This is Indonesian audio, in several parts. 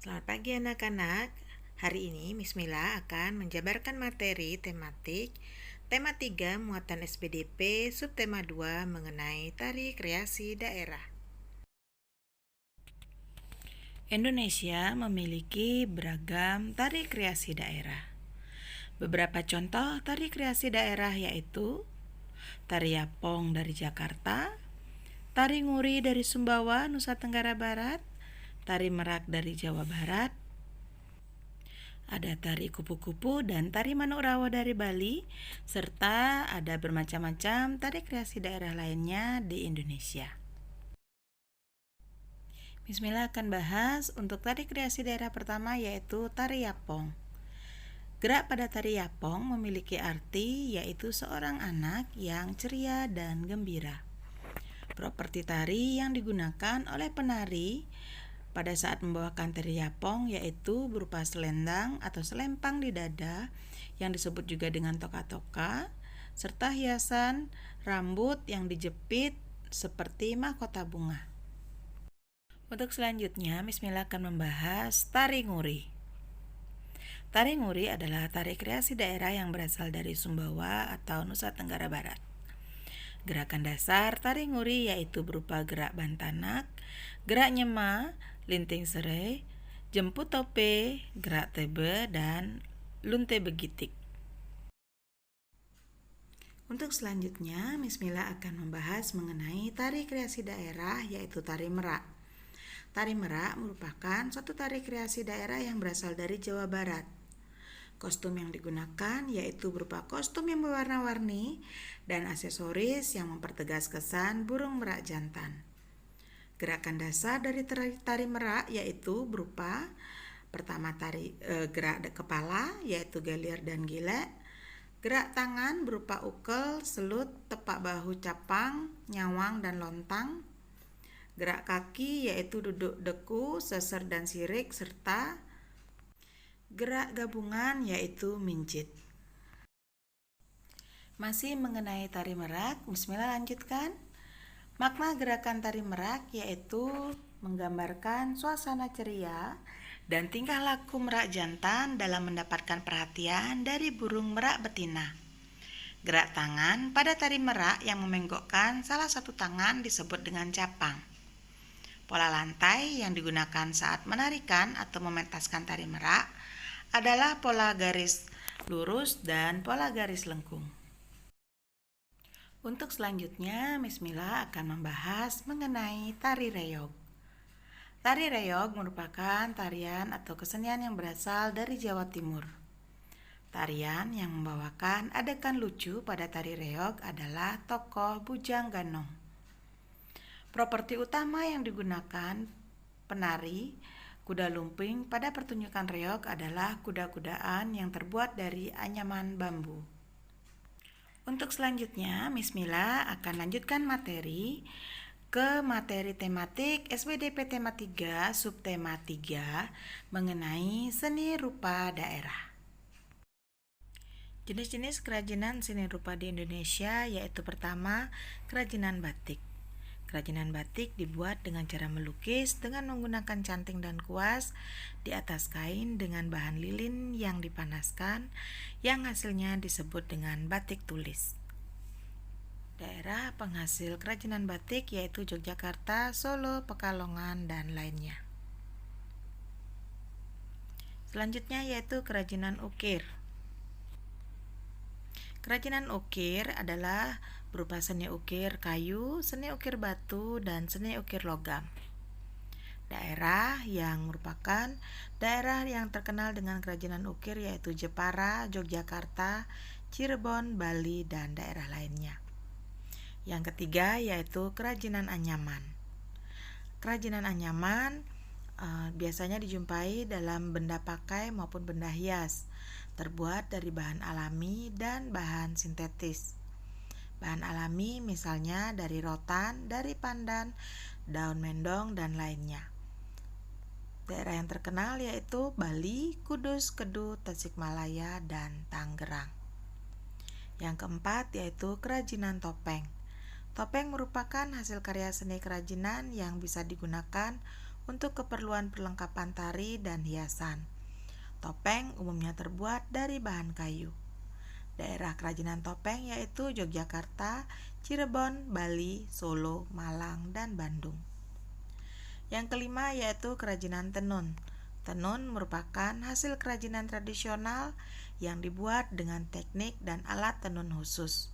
Selamat pagi anak-anak. Hari ini Miss Mila akan menjabarkan materi tematik tema 3 muatan SPDP subtema 2 mengenai tari kreasi daerah. Indonesia memiliki beragam tari kreasi daerah. Beberapa contoh tari kreasi daerah yaitu tari Yapong dari Jakarta, tari Nguri dari Sumbawa, Nusa Tenggara Barat, tari Merak dari Jawa Barat, ada tari kupu-kupu dan tari manuk rawa dari Bali, serta ada bermacam-macam tari kreasi daerah lainnya di Indonesia. Bismillah akan bahas untuk tari kreasi daerah pertama yaitu tari Yapong. Gerak pada tari Yapong memiliki arti yaitu seorang anak yang ceria dan gembira. Properti tari yang digunakan oleh penari pada saat membawakan tari Yapong yaitu berupa selendang atau selempang di dada yang disebut juga dengan toka-toka, serta hiasan rambut yang dijepit seperti mahkota bunga. Untuk selanjutnya, Bismillah akan membahas tari Nguri. Tari Nguri adalah tari kreasi daerah yang berasal dari Sumbawa atau Nusa Tenggara Barat. Gerakan dasar tari Nguri yaitu berupa gerak bantanak, gerak nyema, linting serai, jemput tope, gerak tebe, dan lunte begitik. Untuk selanjutnya, Miss Mila akan membahas mengenai tari kreasi daerah yaitu tari merak. Tari merak merupakan suatu tari kreasi daerah yang berasal dari Jawa Barat. Kostum yang digunakan yaitu berupa kostum yang berwarna-warni dan aksesoris yang mempertegas kesan burung merak jantan. Gerakan dasar dari tari merak yaitu berupa pertama gerak kepala yaitu gelir dan gilek, gerak tangan berupa ukel, selut, tepak bahu capang, nyawang dan lontang, gerak kaki yaitu duduk deku, seser dan sirik, serta gerak gabungan yaitu mincit. Masih mengenai tari merak, Bismillah lanjutkan. Makna gerakan tari merak yaitu menggambarkan suasana ceria dan tingkah laku merak jantan dalam mendapatkan perhatian dari burung merak betina. Gerak tangan pada tari merak yang memenggokkan salah satu tangan disebut dengan capang. Pola lantai yang digunakan saat menarikan atau mementaskan tari merak adalah pola garis lurus dan pola garis lengkung. Untuk selanjutnya, Miss Mila akan membahas mengenai tari reog. Tari reog merupakan tarian atau kesenian yang berasal dari Jawa Timur. Tarian yang membawakan adegan lucu pada tari reog adalah tokoh Bujang Ganong. Properti utama yang digunakan penari kuda lumping pada pertunjukan reog adalah kuda-kudaan yang terbuat dari anyaman bambu. Untuk selanjutnya, Miss Mila akan lanjutkan materi ke materi tematik SPDP tema 3 subtema 3 mengenai seni rupa daerah. Jenis-jenis kerajinan seni rupa di Indonesia yaitu pertama, kerajinan batik. Kerajinan batik dibuat dengan cara melukis dengan menggunakan canting dan kuas di atas kain dengan bahan lilin yang dipanaskan yang hasilnya disebut dengan batik tulis. Daerah penghasil kerajinan batik yaitu Yogyakarta, Solo, Pekalongan, dan lainnya. Selanjutnya yaitu kerajinan ukir. Kerajinan ukir adalah berupa seni ukir kayu, seni ukir batu, dan seni ukir logam. Daerah yang merupakan daerah yang terkenal dengan kerajinan ukir yaitu Jepara, Yogyakarta, Cirebon, Bali, dan daerah lainnya. Yang ketiga yaitu kerajinan anyaman. Kerajinan anyaman biasanya dijumpai dalam benda pakai maupun benda hias, terbuat dari bahan alami dan bahan sintetis. Bahan alami misalnya dari rotan, dari pandan, daun mendong, dan lainnya. Daerah yang terkenal yaitu Bali, Kudus, Kedu, Tasikmalaya, dan Tangerang. Yang keempat yaitu kerajinan topeng. Topeng merupakan hasil karya seni kerajinan yang bisa digunakan untuk keperluan perlengkapan tari dan hiasan. Topeng umumnya terbuat dari bahan kayu. Daerah kerajinan topeng yaitu Yogyakarta, Cirebon, Bali, Solo, Malang, dan Bandung. Yang kelima yaitu kerajinan tenun. Tenun merupakan hasil kerajinan tradisional yang dibuat dengan teknik dan alat tenun khusus.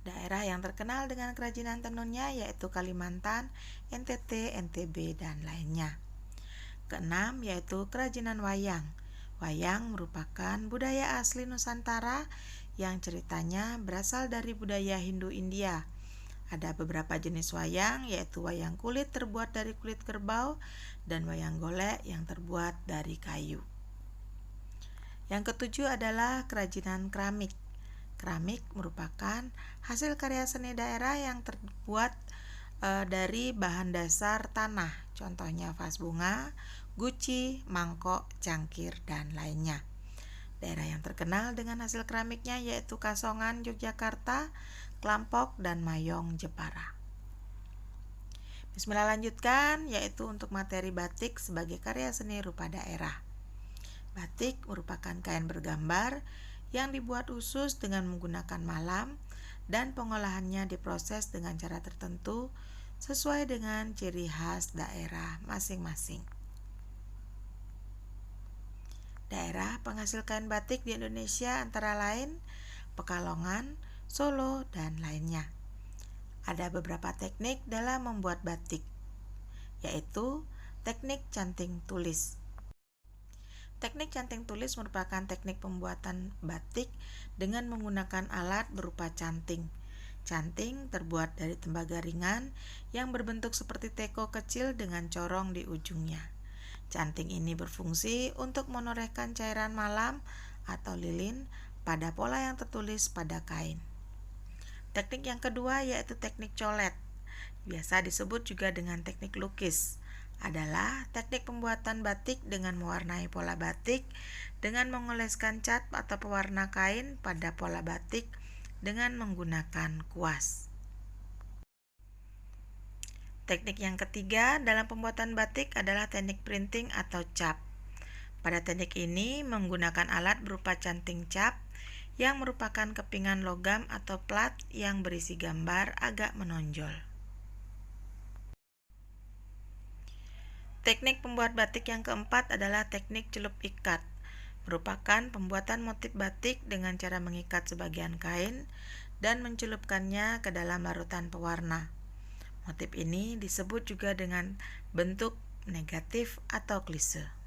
Daerah yang terkenal dengan kerajinan tenunnya yaitu Kalimantan, NTT, NTB, dan lainnya. Keenam yaitu kerajinan wayang. Wayang merupakan budaya asli Nusantara yang ceritanya berasal dari budaya Hindu-India. Ada beberapa jenis wayang yaitu wayang kulit terbuat dari kulit kerbau dan wayang golek yang terbuat dari kayu. Yang ketujuh adalah kerajinan keramik. Keramik merupakan hasil karya seni daerah yang terbuat dari bahan dasar tanah, contohnya vas bunga, guci, mangkok, cangkir, dan lainnya. Daerah yang terkenal dengan hasil keramiknya yaitu Kasongan, Yogyakarta, Klampok, dan Mayong, Jepara. Bismillah, lanjutkan, yaitu untuk materi batik sebagai karya seni rupa daerah. Batik merupakan kain bergambar yang dibuat khusus dengan menggunakan malam dan pengolahannya diproses dengan cara tertentu sesuai dengan ciri khas daerah masing-masing. Daerah penghasil kain batik di Indonesia antara lain Pekalongan, Solo, dan lainnya. Ada beberapa teknik dalam membuat batik, yaitu teknik canting tulis. Teknik canting tulis merupakan teknik pembuatan batik dengan menggunakan alat berupa canting. Canting terbuat dari tembaga ringan yang berbentuk seperti teko kecil dengan corong di ujungnya. Canting ini berfungsi untuk menorehkan cairan malam atau lilin pada pola yang tertulis pada kain. Teknik yang kedua yaitu teknik colet, biasa disebut juga dengan teknik lukis, adalah teknik pembuatan batik dengan mewarnai pola batik dengan mengoleskan cat atau pewarna kain pada pola batik dengan menggunakan kuas. Teknik yang ketiga dalam pembuatan batik adalah teknik printing atau cap. Pada teknik ini menggunakan alat berupa canting cap yang merupakan kepingan logam atau plat yang berisi gambar agak menonjol. Teknik pembuat batik yang keempat adalah teknik celup ikat, merupakan pembuatan motif batik dengan cara mengikat sebagian kain dan mencelupkannya ke dalam larutan pewarna. Motif ini disebut juga dengan bentuk negatif atau klise.